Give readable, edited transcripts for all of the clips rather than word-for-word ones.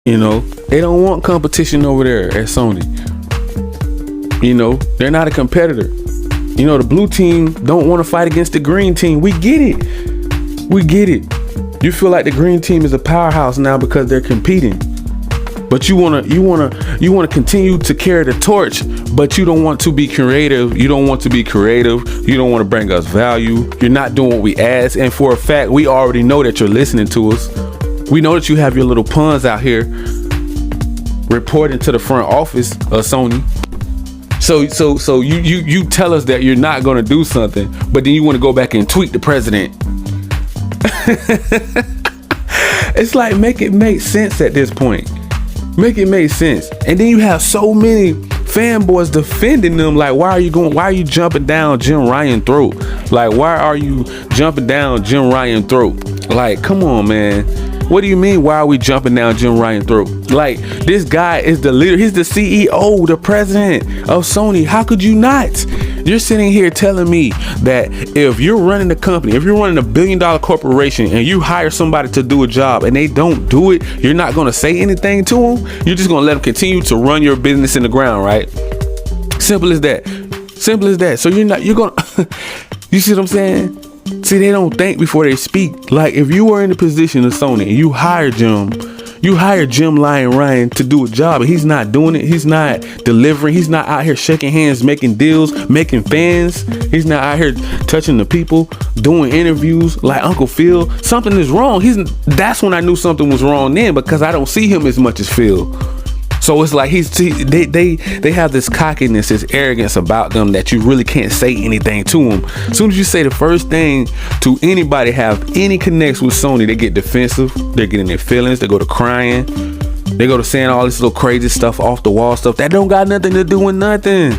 You know, they don't want competition over there at Sony. You know, they're not a competitor. You know, the blue team don't want to fight against the green team. We get it. We get it. You feel like the green team is a powerhouse now because they're competing. But you wanna continue to carry the torch, but you don't want to be creative. You don't want to be creative. You don't want to bring us value. You're not doing what we ask. And for a fact, we already know that you're listening to us. We know that you have your little puns out here reporting to the front office of Sony. So you tell us that you're not gonna do something, but then you want to go back and tweet the president. It's like, make it make sense at this point. Make it make sense. And then you have so many fanboys defending them. Like, why are you jumping down Jim Ryan's throat? Like, why are you jumping down Jim Ryan's throat? Like, come on, man. What do you mean, why are we jumping down Jim Ryan's throat? Like, this guy is the leader. He's the CEO, the president of Sony. How could you not? You're sitting here telling me that if you're running the company, if you're running a $1 billion corporation and you hire somebody to do a job and they don't do it, you're not going to say anything to them? You're just going to let them continue to run your business in the ground, right? Simple as that. Simple as that. So you're going to, you see what I'm saying? See, they don't think before they speak. Like, if you were in the position of Sony and you hired Jim Ryan to do a job and he's not doing it, he's not delivering, he's not out here shaking hands, making deals, making fans, he's not out here touching the people, doing interviews like Uncle Phil, something is wrong. That's when I knew something was wrong then, because I don't see him as much as Phil. So it's like they have this cockiness, this arrogance about them that you really can't say anything to them. As soon as you say the first thing to anybody have any connects with Sony, they get defensive. They get in their feelings. They go to crying. They go to saying all this little crazy stuff, off the wall stuff that don't got nothing to do with nothing.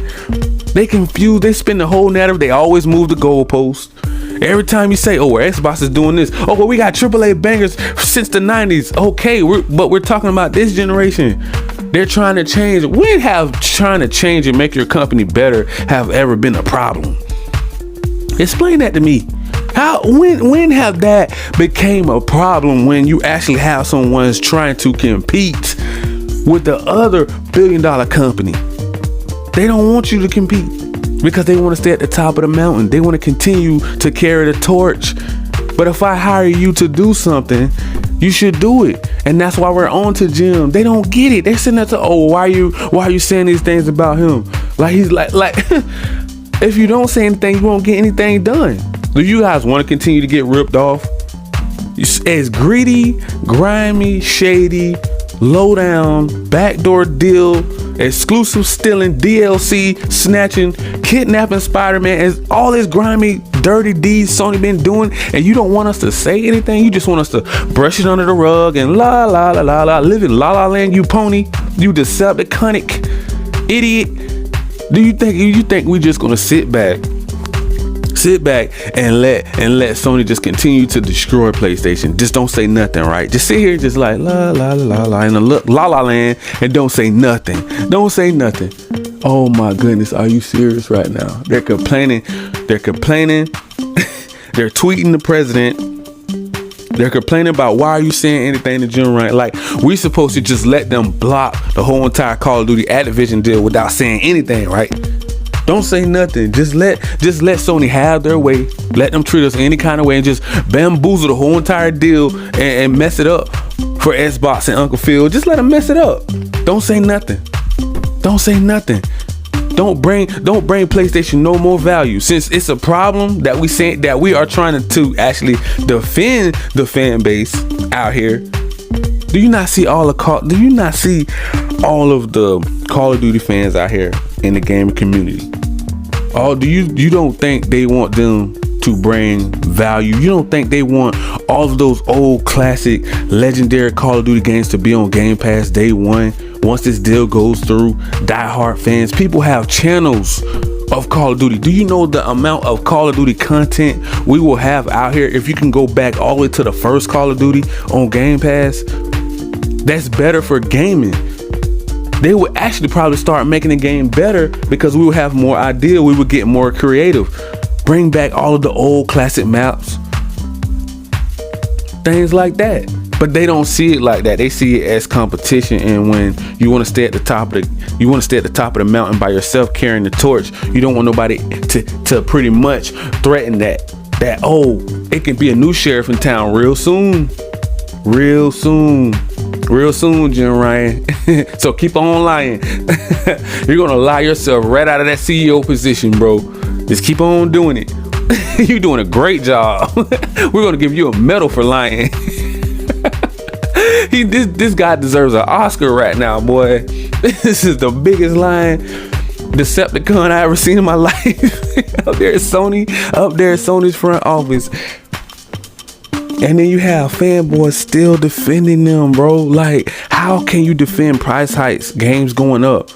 They confused. They spin the whole narrative. They always move the goalpost. Every time you say, oh, well, Xbox is doing this. Oh, well, we got AAA bangers since the 90s. Okay, but we're talking about this generation. They're trying to change. When have trying to change and make your company better have ever been a problem? Explain that to me. When have that became a problem, when you actually have someone's trying to compete with the other $1 billion company? They don't want you to compete because they want to stay at the top of the mountain. They want to continue to carry the torch. But if I hire you to do something, you should do it. And that's why we're on to Jim. They don't get it. They're sitting there to, oh, why are you saying these things about him? Like, he's like if you don't say anything, you won't get anything done. Do you guys want to continue to get ripped off? As greedy, grimy, shady, low down, backdoor deal, exclusive stealing, DLC snatching, kidnapping Spider-Man, as all this grimy, dirty deeds Sony been doing, and you don't want us to say anything? You just want us to brush it under the rug and la la la la la, live in la la land, you pony, you Decepticonic idiot. Do you think we just gonna sit back and let Sony just continue to destroy PlayStation? Just don't say nothing, right? Just sit here, just like la la la la in the la la land, and don't say nothing. Don't say nothing. Oh my goodness, are you serious right now? They're complaining. They're tweeting the president. They're complaining about, why are you saying anything to Jim Ryan? Like, we're supposed to just let them block the whole entire Call of Duty Activision deal without saying anything, right? Don't say nothing. Just let Sony have their way. Let them treat us any kind of way and just bamboozle the whole entire deal and mess it up for Xbox and Uncle Phil. Just let them mess it up. Don't say nothing. Don't say nothing. Don't bring PlayStation no more value, since it's a problem that we are trying to actually defend the fan base out here. Do you not see all of the Call of Duty fans out here in the gaming community? You don't think they want them to bring value? You don't think they want all of those old classic legendary Call of Duty games to be on Game Pass day one? Once this deal goes through, diehard fans, people have channels of Call of Duty. Do you know the amount of Call of Duty content we will have out here if you can go back all the way to the first Call of Duty on Game Pass? That's better for gaming. They would actually probably start making the game better because we would have more ideas. We would get more creative. Bring back all of the old classic maps. Things like that. But they don't see it like that. They see it as competition. And when you want to stay at the top of the mountain by yourself carrying the torch, you don't want nobody to pretty much threaten that it can be a new sheriff in town real soon. Real soon, Jim Ryan. So keep on lying. You're gonna lie yourself right out of that CEO position, bro. Just keep on doing it. You're doing a great job. We're gonna give you a medal for lying. This guy deserves an Oscar right now, boy. This is the biggest lying Decepticon I ever seen in my life. Up there at Sony's front office. And then you have fanboys still defending them, bro. Like, how can you defend price hikes, games going up?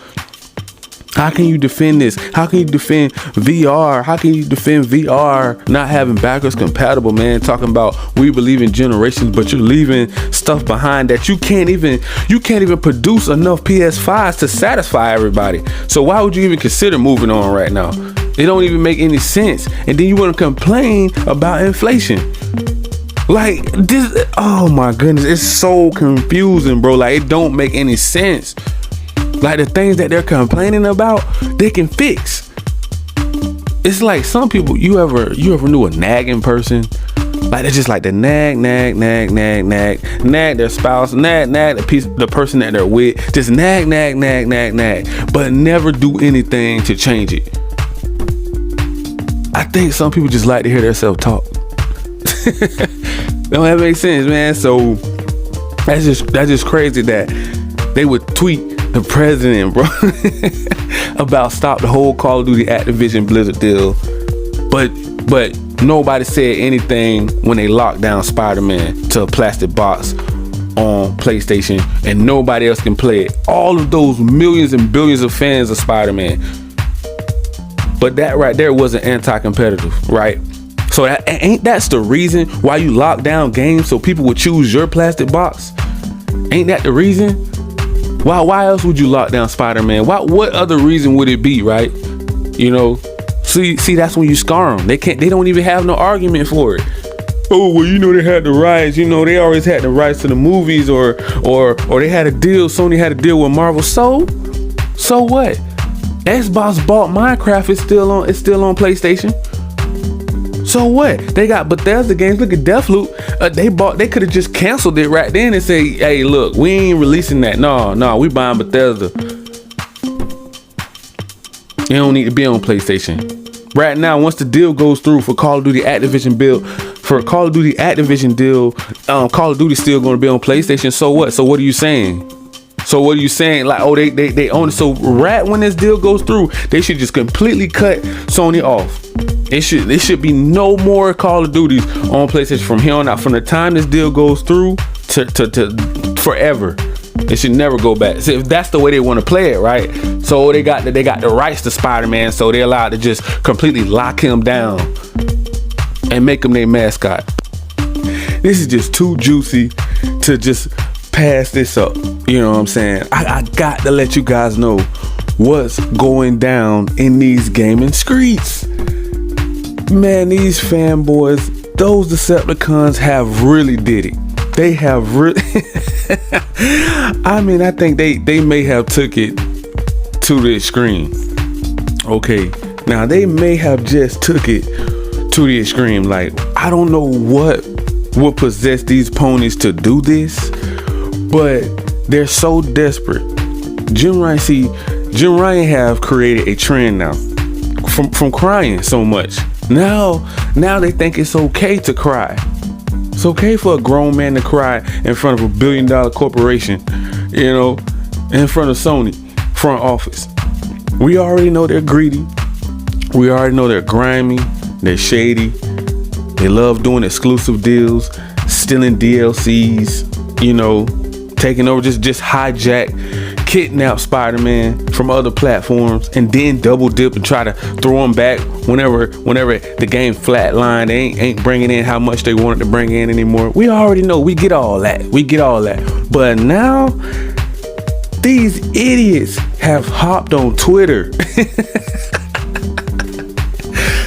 How can you defend this? How can you defend VR? How can you defend VR not having backwards compatible, man? Talking about we believe in generations, but you're leaving stuff behind that you can't even produce enough PS5s to satisfy everybody. So why would you even consider moving on right now? It don't even make any sense. And then you want to complain about inflation. Like this, oh my goodness, it's so confusing, bro. Like, it don't make any sense. Like, the things that they're complaining about, they can fix. It's like some people, you ever knew a nagging person? Like, they're just like the nag their spouse, nag the person that they're with, just nag, but never do anything to change it. I think some people just like to hear themselves talk. Don't that make sense, man? So that's just crazy that they would tweet the president, bro, about stop the whole Call of Duty Activision Blizzard deal, but nobody said anything when they locked down Spider-Man to a plastic box on PlayStation, and nobody else can play it. All of those millions and billions of fans of Spider-Man, but that right there wasn't anti-competitive, right? So that's the reason why you lock down games, so people would choose your plastic box? Ain't that the reason? Why else would you lock down Spider-Man? What other reason would it be, right? You know, see, that's when you scar them. They don't even have no argument for it. Oh, well, you know, they had the rights. You know, they always had the rights to the movies, or they had a deal. Sony had a deal with Marvel. So what? Xbox bought Minecraft. It's still on PlayStation. So what? They got Bethesda games. Look at Deathloop. They could have just canceled it right then and say, hey, look, we ain't releasing that. No, we buying Bethesda. You don't need to be on PlayStation. Right now, once the deal goes through for Call of Duty Activision deal, Call of Duty still going to be on PlayStation. So what? So what are you saying? Like, oh, they own it. So right when this deal goes through, they should just completely cut Sony off. It should be no more Call of Duties on PlayStation from here on out. From the time this deal goes through to forever, it should never go back. So if that's the way they want to play it, right? So they got the rights to Spider-Man, so they're allowed to just completely lock him down and make him their mascot. This is just too juicy to just pass this up. You know what I'm saying? I got to let you guys know what's going down in these gaming streets. Man, these fanboys, those Decepticons have really did it. They have really I mean, I think they may have took it to the extreme. Okay, now they may have just took it to the extreme. Like, I don't know what would possess these ponies to do this, but they're so desperate. Jim Ryan have created a trend now from crying so much. Now they think it's okay to cry. It's okay for a grown man to cry in front of $1 billion corporation, you know, in front of Sony front office. We already know they're greedy. We already know they're grimy, they're shady, They love doing exclusive deals, stealing DLCs, you know, taking over, just hijack, kidnap Spider-Man from other platforms, and then double dip and try to throw him back whenever the game flatlined. They ain't bringing in how much they wanted to bring in anymore. We already know. We get all that. But now these idiots have hopped on Twitter.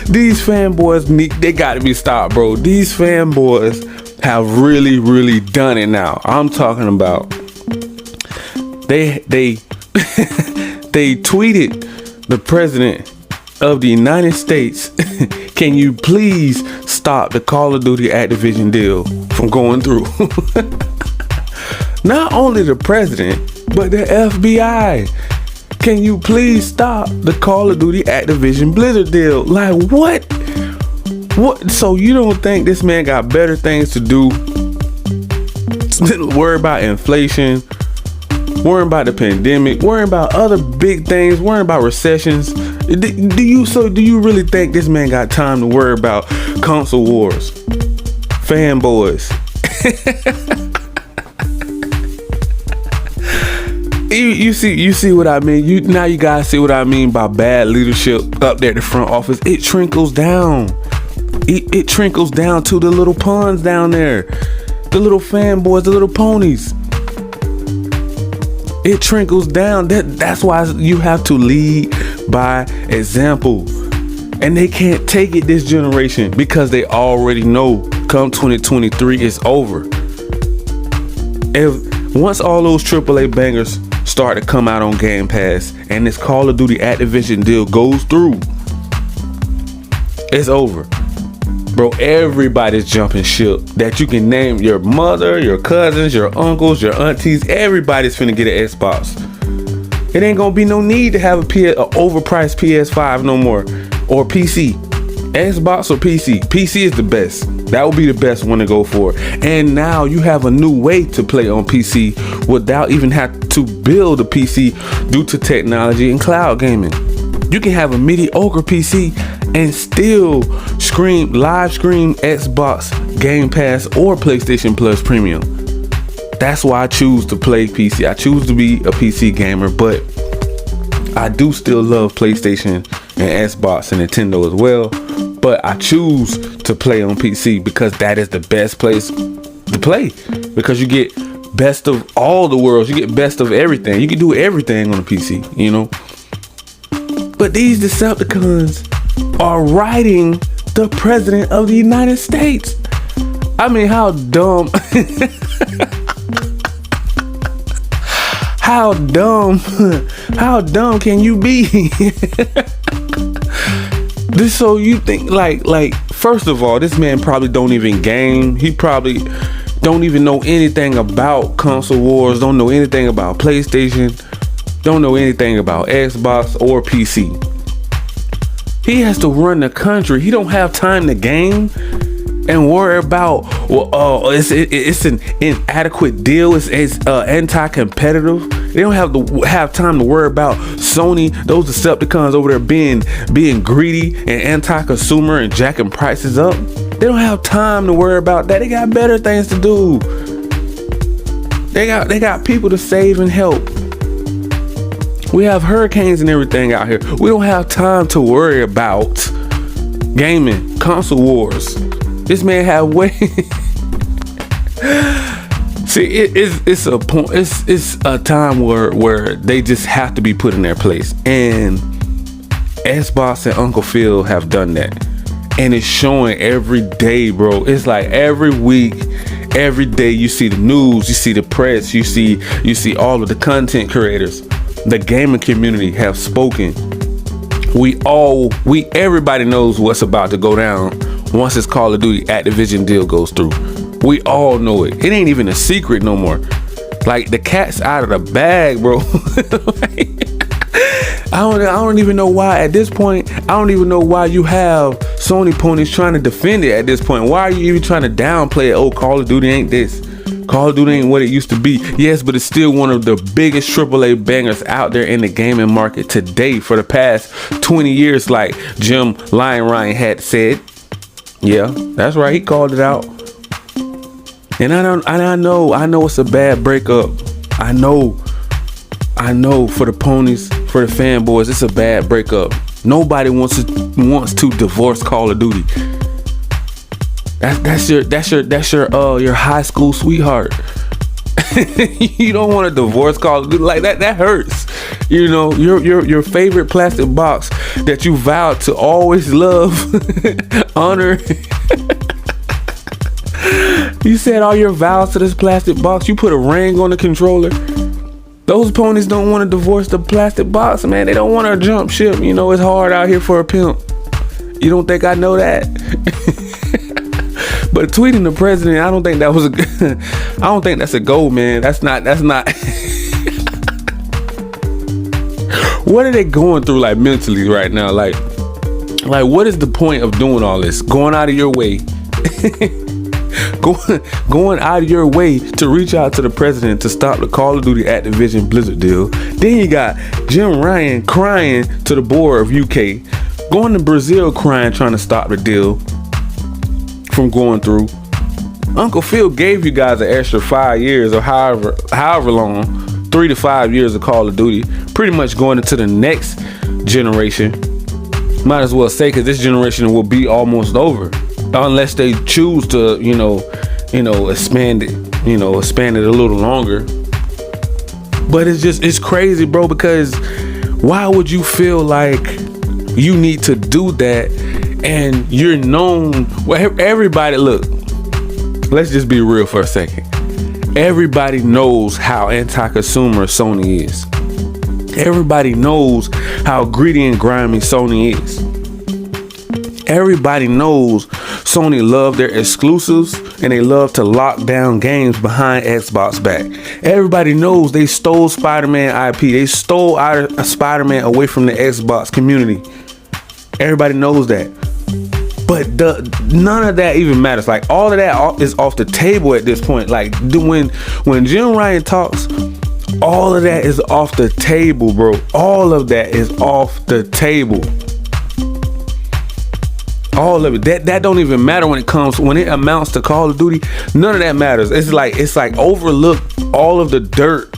These fanboys they gotta be stopped, bro. These fanboys have really done it now. I'm talking about they they tweeted the president of the United States, can you please stop the Call of Duty Activision deal from going through? Not only the president, but the FBI. Can you please stop the Call of Duty Activision Blizzard deal? Like, what? So you don't think this man got better things to do? Worry about inflation, worrying about the pandemic, worrying about other big things, worrying about recessions. Do you really think this man got time to worry about console wars, fanboys? You see what I mean? Now you guys see what I mean by bad leadership up there at the front office. It trickles down. It trickles down to the little pawns down there, the little fanboys, the little ponies. It trickles down. That's why you have to lead by example. And they can't take it this generation because they already know come 2023 it's over. Once all those AAA bangers start to come out on Game Pass and this Call of Duty Activision deal goes through, it's over. Bro, everybody's jumping ship that you can name. Your mother, your cousins, your uncles, your aunties, everybody's finna get an Xbox. It ain't gonna be no need to have a overpriced PS5 no more, or PC. Xbox or PC. PC is the best. That would be the best one to go for. And now you have a new way to play on PC without even having to build a PC due to technology and cloud gaming. You can have a mediocre PC and still live stream Xbox, Game Pass, or PlayStation Plus Premium. That's why I choose to play PC. I choose to be a PC gamer, but I do still love PlayStation and Xbox and Nintendo as well. But I choose to play on PC because that is the best place to play. Because you get best of all the worlds. You get best of everything. You can do everything on a PC, you know. But these Decepticons are writing the president of the United States. I mean, how dumb. How dumb can you be? So you think like first of all, this man probably don't even game. He probably don't even know anything about console wars, don't know anything about PlayStation, don't know anything about Xbox or PC. He has to run the country. He don't have time to game and worry about it's an inadequate deal. It's anti-competitive. They don't have time to worry about Sony, those Decepticons over there being greedy and anti-consumer and jacking prices up. They don't have time to worry about that. They got better things to do. They got people to save and help. We have hurricanes and everything out here. We don't have time to worry about gaming, console wars. This man have way. See, it's a point. It's a time where they just have to be put in their place, and Xbox and Uncle Phil have done that, and it's showing every day, bro. It's like every week, every day you see the news, you see the press, you see all of the content creators, the gaming community have spoken. Everybody knows what's about to go down once this Call of Duty Activision deal goes through. We all know it. It ain't even a secret no more. Like, the cat's out of the bag, bro. I don't even know why at this point. I don't even know why you have Sony ponies trying to defend it at this point. Why are you even trying to downplay it? Oh, Call of Duty ain't this. Call of Duty ain't what it used to be. Yes, but it's still one of the biggest AAA bangers out there in the gaming market today for the past 20 years, like Jim Lion Ryan had said. Yeah, that's right. He called it out. And I know it's a bad breakup. I know for the ponies, for the fanboys, it's a bad breakup. Nobody wants to divorce Call of Duty. That's your high school sweetheart. You don't want to divorce Call of Duty like that. That hurts. You know, your favorite plastic box that you vowed to always love, honor. You said all your vows to this plastic box. You put a ring on the controller. Those ponies don't want to divorce the plastic box, man. They don't want to jump ship. You know, it's hard out here for a pimp. You don't think I know that? But tweeting the president, I don't think that was I don't think that's a goal, man. That's not. What are they going through, like, mentally right now? Like what is the point of doing all this? Going out of your way. Going out of your way to reach out to the president to stop the Call of Duty Activision Blizzard deal. Then you got Jim Ryan crying to the board of UK, going to Brazil crying, trying to stop the deal from going through. Uncle Phil gave you guys an extra 5 years or however long, 3 to 5 years of Call of Duty, pretty much going into the next generation. Might as well say, because this generation will be almost over, unless they choose to, expand it a little longer. But it's crazy, bro, because why would you feel like you need to do that? And you're known, everybody, look, let's just be real for a second. Everybody knows how anti-consumer Sony is. Everybody knows how greedy and grimy Sony is. Everybody knows Sony love their exclusives and they love to lock down games behind Xbox back. Everybody knows they stole Spider-Man IP. They stole Spider-Man away from the Xbox community. Everybody knows that. But none of that even matters. Like, all of that is off the table at this point. Like, when Jim Ryan talks, all of that is off the table, bro. All of that is off the table. All of it. That don't even matter when it amounts to Call of Duty. None of that matters. It's like overlook all of the dirt,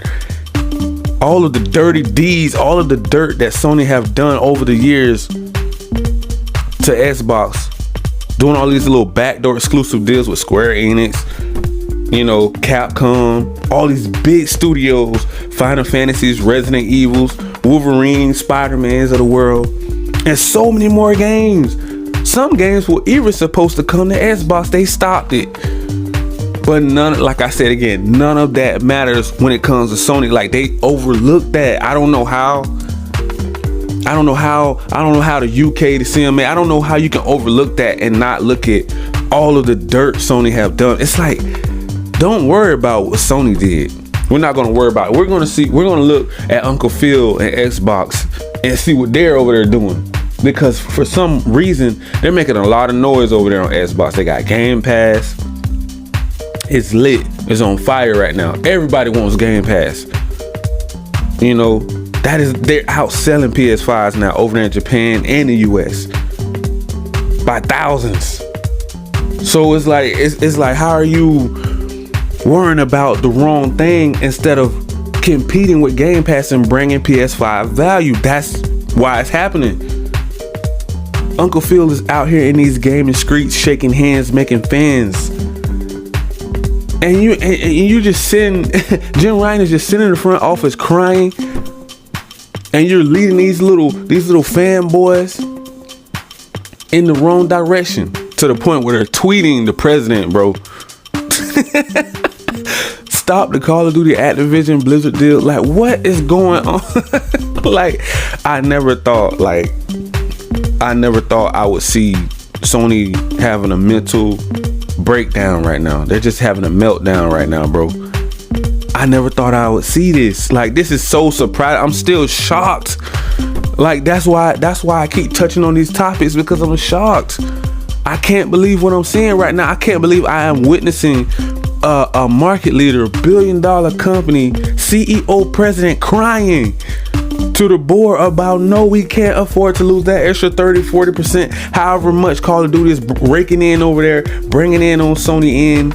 all of the dirty deeds, all of the dirt that Sony have done over the years to Xbox, doing all these little backdoor exclusive deals with Square Enix, Capcom, all these big studios, Final Fantasies, Resident Evils, Wolverine, Spider-Mans of the world, and so many more games. Some games were even supposed to come to Xbox. They stopped it. But like I said again, none of that matters when it comes to Sony. Like, they overlooked that. I don't know how the UK, the CMA, I don't know how you can overlook that and not look at all of the dirt Sony have done. It's like, don't worry about what Sony did. We're not going to worry about it. We're going to look at Uncle Phil and Xbox and see what they're over there doing. Because for some reason, they're making a lot of noise over there on Xbox. They got Game Pass. It's lit. It's on fire right now. Everybody wants Game Pass. They're outselling PS5s now over there in Japan and the US by thousands. So it's like, how are you worrying about the wrong thing instead of competing with Game Pass and bringing PS5 value? That's why it's happening. Uncle Phil is out here in these gaming streets, shaking hands, making fans, and you just sitting. Jim Ryan is just sitting in the front office crying, and you're leading these little fanboys in the wrong direction to the point where they're tweeting the president, bro. Stop the Call of Duty Activision Blizzard deal. Like, what is going on? Like, I never thought I would see Sony having a mental breakdown right now. They're just having a meltdown right now, bro. I never thought I would see this. Like, this is so surprising. I'm still shocked. Like, that's why I keep touching on these topics, because I'm shocked. I can't believe what I'm seeing right now. I can't believe I am witnessing a market leader, billion-dollar company, CEO, president crying to the board about, no, we can't afford to lose that extra 30-40%, however much Call of Duty is raking in over there, bringing in on Sony end.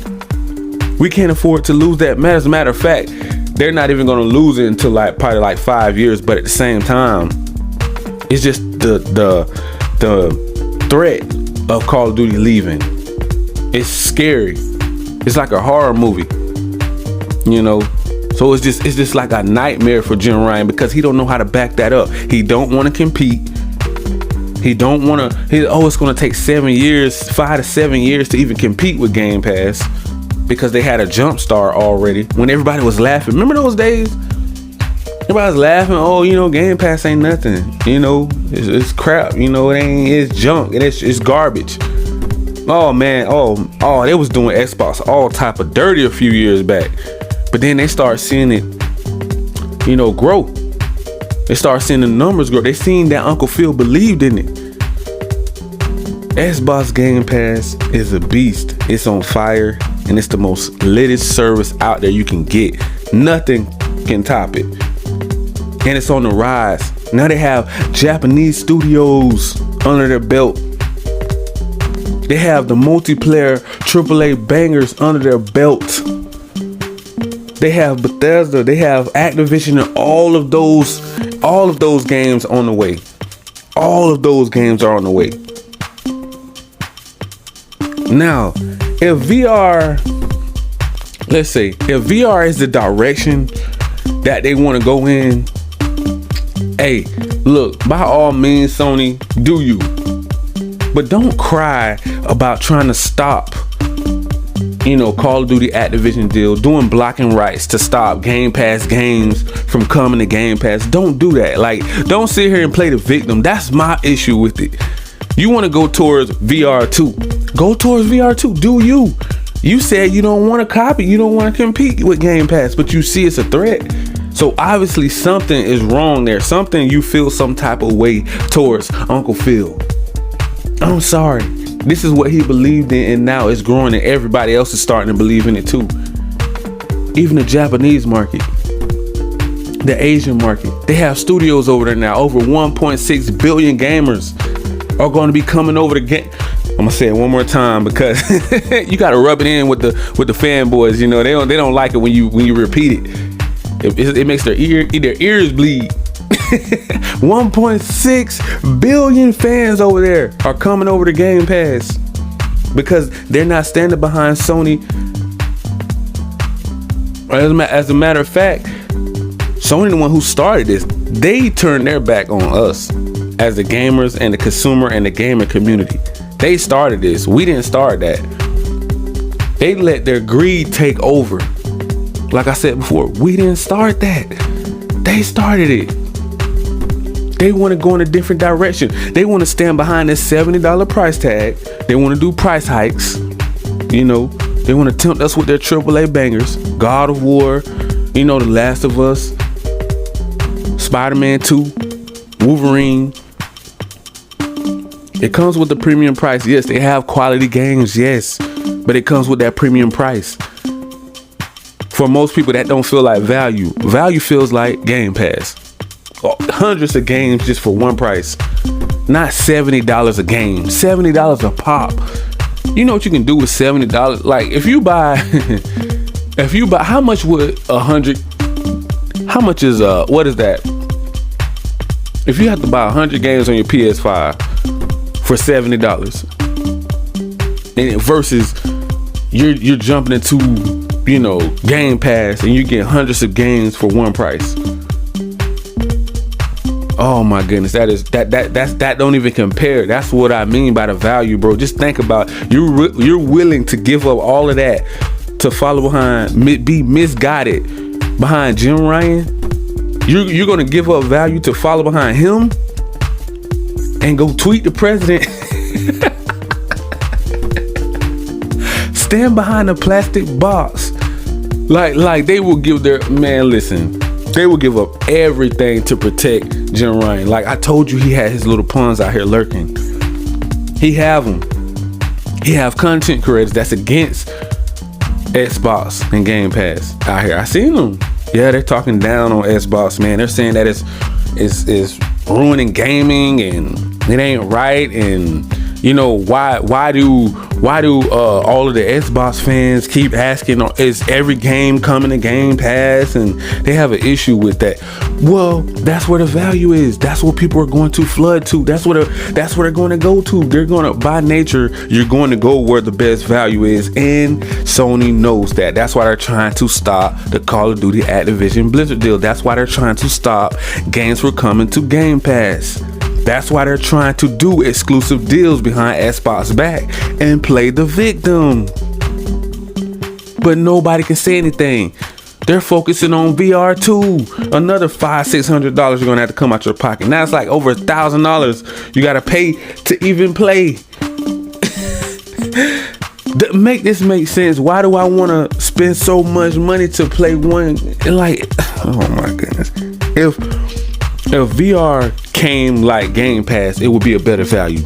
We can't afford to lose that. As a matter of fact, they're not even going to lose it until probably 5 years. But at the same time, it's just the threat of Call of Duty leaving. It's scary. It's like a horror movie, So it's just like a nightmare for Jim Ryan, because he don't know how to back that up. He don't want to compete. He don't want to. It's going to take 5 to 7 years to even compete with Game Pass, because they had a jump start already when everybody was laughing. Remember those days? Everybody was laughing. Game Pass ain't nothing. It's crap. It's junk and it's garbage. Oh man. They was doing Xbox all type of dirty a few years back. But then they start seeing it, grow. They start seeing the numbers grow. They seen that Uncle Phil believed in it. Xbox Game Pass is a beast. It's on fire, and it's the most litest service out there you can get. Nothing can top it. And it's on the rise. Now they have Japanese studios under their belt. They have the multiplayer AAA bangers under their belt. They have Bethesda, they have Activision, and all of those games on the way. All of those games are on the way. Now, if VR is the direction that they want to go in, hey, look, by all means, Sony, do you. But don't cry about trying to stop Call of Duty Activision deal, doing blocking rights to stop Game Pass games from coming to Game Pass. Don't do that. Don't sit here and play the victim. That's my issue with it. You want to go towards VR2. Go towards VR2. Do you? You said you don't want to copy. You don't want to compete with Game Pass, but you see it's a threat. So obviously something is wrong there. Something you feel some type of way towards Uncle Phil. I'm sorry. This is what he believed in, and now it's growing, and everybody else is starting to believe in it too. Even the Japanese market, the Asian market, they have studios over there now. Over 1.6 billion gamers are going to be coming over the game. I'm gonna say it one more time, because you gotta rub it in with the fanboys. They don't like it when you repeat it. It makes their ears bleed. 1.6 billion fans over there are coming over to Game Pass because they're not standing behind Sony. As a matter of fact, Sony, the one who started this, they turned their back on us as the gamers and the consumer and the gaming community. They started this. We didn't start that. They let their greed take over. Like I said before, we didn't start that. They started it. They want to go in a different direction. They want to stand behind this $70 price tag. They want to do price hikes. They want to tempt us with their AAA bangers. God of War, The Last of Us, Spider-Man 2, Wolverine. It comes with the premium price. Yes, they have quality games, yes, but it comes with that premium price. For most people, that don't feel like value. Value feels like Game Pass. Hundreds of games just for one price. Not $70 a game. $70 a pop. You know what you can do with $70? Like if you buy how much would 100? How much is what is that? If you have to buy 100 games on your PS5 for $70, and versus you're jumping into Game Pass and you get hundreds of games for one price. Oh my goodness, that don't even compare. That's what I mean by the value, bro. Just think about you're willing to give up all of that to follow behind, be misguided behind Jim Ryan. You're gonna give up value to follow behind him and go tweet the president. Stand behind a plastic box. Like they will give they will give up everything to protect Jim Ryan. Like I told you, he had his little pawns out here lurking. He have them. He have content creators that's against Xbox and Game Pass out here. I seen them. Yeah, they're talking down on Xbox, man. They're saying that is ruining gaming, and it ain't right. And you know, why do all of the Xbox fans keep asking, is every game coming to Game Pass? And they have an issue with that. Well, that's where the value is. That's what people are going to flood to. That's where they're going to go to. They're going to, by nature, you're going to go where the best value is, and Sony knows that. That's why they're trying to stop the Call of Duty Activision Blizzard deal. That's why they're trying to stop games from coming to Game Pass. That's why they're trying to do exclusive deals behind Xbox back and play the victim. But nobody can say anything. They're focusing on VR too. Another $500-600 you're gonna have to come out your pocket. Now it's like over $1,000 you gotta pay to even play. Make this make sense. Why do I want to spend so much money to play one? Like, oh my goodness. If VR came like Game Pass, it would be a better value.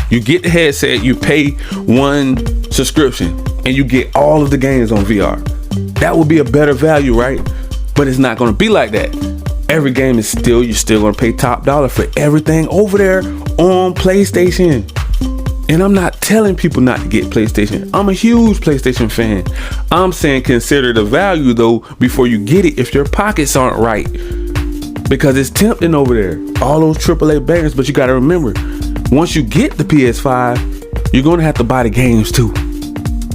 You get the headset, you pay one subscription, and you get all of the games on VR. That would be a better value, right? But it's not going to be like that. Every game is you're still going to pay top dollar for everything over there on PlayStation. And I'm not telling people not to get PlayStation. I'm a huge PlayStation fan. I'm saying consider the value though before you get it if your pockets aren't right. Because it's tempting over there. All those AAA bangers, but you got to remember, once you get the PS5, you're going to have to buy the games too.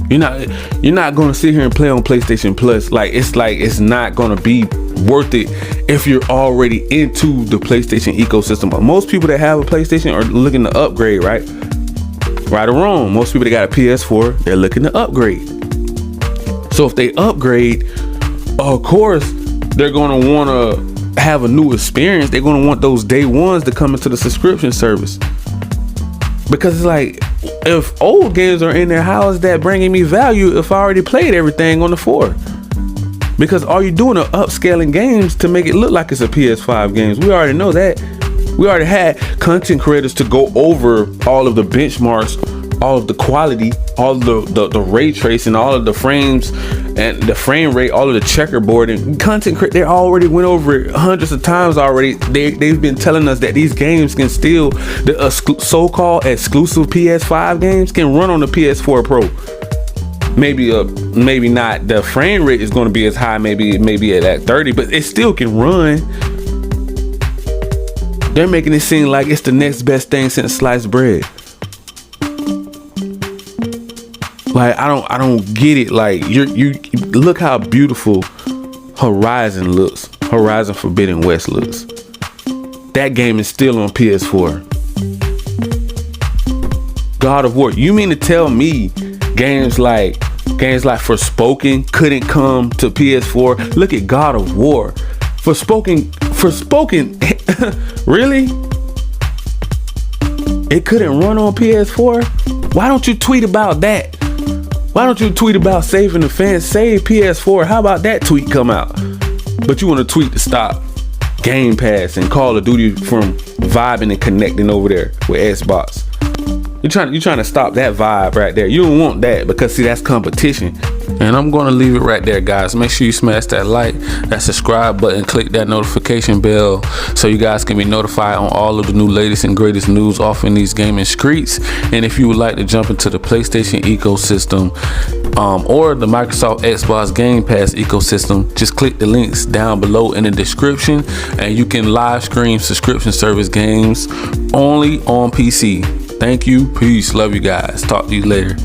You're not going to sit here and play on PlayStation Plus. It's not going to be worth it if you're already into the PlayStation ecosystem. But most people that have a PlayStation are looking to upgrade, right? Right or wrong, most people that got a PS4, they're looking to upgrade. So if they upgrade, of course, they're going to want to have a new experience. They're going to want those day ones to come into the subscription service. Because it's like, if old games are in there, how is that bringing me value if I already played everything on the 4? Because all you're doing are upscaling games to make it look like it's a PS5 games. We already know that. We already had content creators to go over all of the benchmarks, all of the quality, all of the ray tracing, all of the frames and the frame rate, all of the checkerboard, and they already went over it hundreds of times already. They've been telling us that these games can still, the so-called exclusive PS5 games can run on the PS4 Pro. Maybe not. The frame rate is going to be as high, maybe at that 30, but it still can run. They're making it seem like it's the next best thing since sliced bread. Like, I don't get it. Like, you look how beautiful Horizon looks. Horizon Forbidden West looks. That game is still on PS4. God of War. You mean to tell me games like Forspoken couldn't come to PS4? Look at God of War. Forspoken, really? It couldn't run on PS4? Why don't you tweet about that? Why don't you tweet about saving the fans? Save PS4. How about that tweet come out? But you want to tweet to stop Game Pass and Call of Duty from vibing and connecting over there with Xbox. You're trying to stop that vibe right there. You don't want that, because see, that's competition. And I'm going to leave it right there, guys. Make sure you smash that like, that subscribe button, click that notification bell so you guys can be notified on all of the new latest and greatest news off in these gaming streets. And if you would like to jump into the PlayStation ecosystem or the Microsoft Xbox Game Pass ecosystem, just click the links down below in the description, and you can live stream subscription service games only on PC. Thank you. Peace. Love you guys. Talk to you later.